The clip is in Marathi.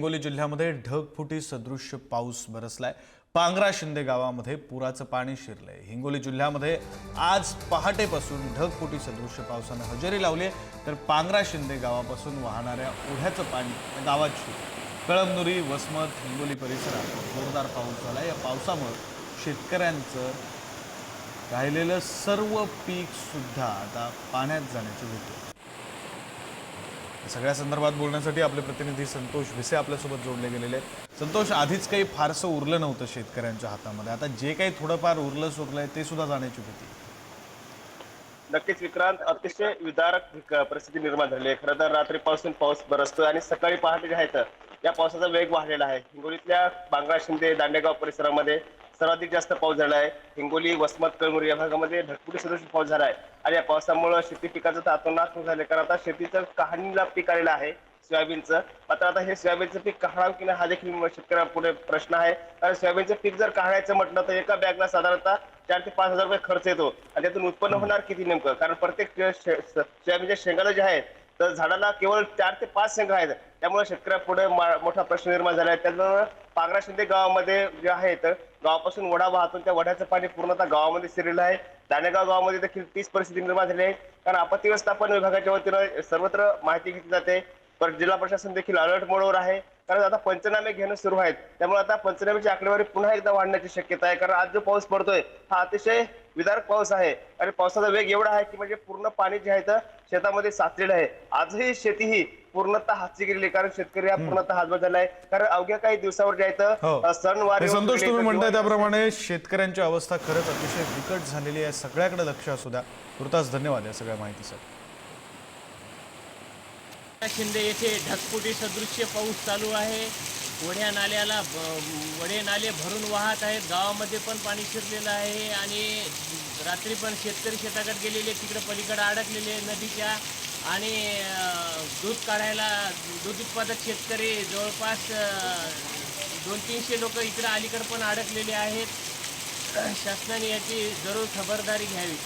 हिंगोली जिल्ह्यामध्ये ढगफुटी सदृश्य पाऊस बरसलाय। पांगरा शिंदे गावामध्ये पुराचं पाणी शिरलंय। हिंगोली जिल्ह्यामध्ये आज पहाटेपासून ढगफुटी सदृश्य पावसाने हजेरी लावली आहे, तर पांगरा शिंदे गावापासून वाहणाऱ्या ओढ्याचं पाणी गावात शिरलं। कळमनुरी, वसमत, हिंगोली परिसरात जोरदार पाऊस झाला। या पावसामुळे शेतकऱ्यांचं राहिलेलं सर्व पीक सुद्धा आता पाण्यात जाण्याची भीती आहे। सगळ्या संदर्भात बोलण्यासाठी आपले प्रतिनिधी संतोष भिसे आपल्यासोबत जोडले गेलेले आहेत। संतोष, आधीच काही फारसं उरलं नव्हतं शेतकऱ्यांच्या हातामध्ये, आता जे काही थोडंफार उरलं सुरलंय ते सुद्धा जाण्याची भीती। नक्कीच विक्रांत, अतिशय विदारक परिस्थिती निर्माण झाली आहे। खरं तर रात्रीपासून पाऊस बरसतोय आणि सकाळी पहाटे जे आहे तर या पावसाचा वेग वाढलेला आहे। हिंगोलीतल्या पांगरा शिंदे दांडेगाव परिसरामध्ये सर्वाधिक जास्त पाऊस झाला आहे। हिंगोली, वसमत, कळमनुरी या भागामध्ये ढगफुटी सदृश पाऊस झाला आहे आणि या पावसामुळे शेती पिकाचं तातोनात झाले, कारण आता शेतीचं कहाणीला पीक आलेलं आहे सोयाबीनचं। मात्र आता हे सोयाबीनचं पीक काढावं की नाही हा देखील शेतकऱ्यांपुढे प्रश्न आहे, कारण सोयाबीनचं पीक जर काढायचं म्हटलं तर एका बॅगला साधारणतः 4 ते 5 हजार रुपये खर्च येतो आणि त्यातून उत्पन्न होणार किती नेमकं, कारण प्रत्येक सोयाबीनच्या शेंगाला जे आहेत तर झाडाला केवळ 4 ते 5 शेंगा आहेत। त्यामुळे शेतकऱ्यापुढे मोठा प्रश्न निर्माण झाला आहे। त्यामुळे पांगरा शिंदे गावामध्ये जे आहे तर गावापासून वडा वाहतून त्या वड्याचं पाणी पूर्णतः गावामध्ये शिरलेलं आहे। दानेगाव गावामध्ये देखील तीच परिस्थिती निर्माण झाली आहे, कारण आपत्ती व्यवस्थापन विभागाच्या वतीनं सर्वत्र माहिती घेतली जाते। पण जिल्हा प्रशासन देखील अलर्ट मोडवर आहे, कारण आता पंचनामे घेणं सुरू आहेत। त्यामुळे आता पंचनाम्याची आकडेवारी पुन्हा एकदा वाढण्याची शक्यता आहे, कारण आज जो पाऊस पडतोय हा अतिशय विदारक पाऊस आहे आणि पावसाचा वेग एवढा आहे की म्हणजे पूर्ण पाणी जे आहे तर शेतामध्ये साचलेलं आहे। आजही शेती ही पूर्णतः हातची गेलेली, कारण शेतकरी हा पूर्णतः हातभार झाला आहे, कारण अवघ्या काही दिवसावर जे आहे तर सणवार संतोष, तुम्ही म्हणताय त्याप्रमाणे शेतकऱ्यांची अवस्था खरंच अतिशय बिकट झालेली आहे। सगळ्याकडे लक्ष असू द्या। तुर्तास धन्यवाद या सगळ्या माहितीसाठी। शिंदे येथे ढगफुटी सदृश्य पाऊस चालू आहे। वड्या नाल्याला वडे नाले भरून वाहत आहेत। गावामध्ये पण पाणी शिरलेलं आहे आणि रात्री पण शेतकरी शेताकडे गेलेले, तिकडे पलीकडे अडकलेले नदीच्या, आणि दूध काढायला दूध उत्पादक शेतकरी जवळपास 200-300 लोक इकडे अलीकडे पण अडकलेले आहेत। शासनाने याची जरूर खबरदारी घ्यावी।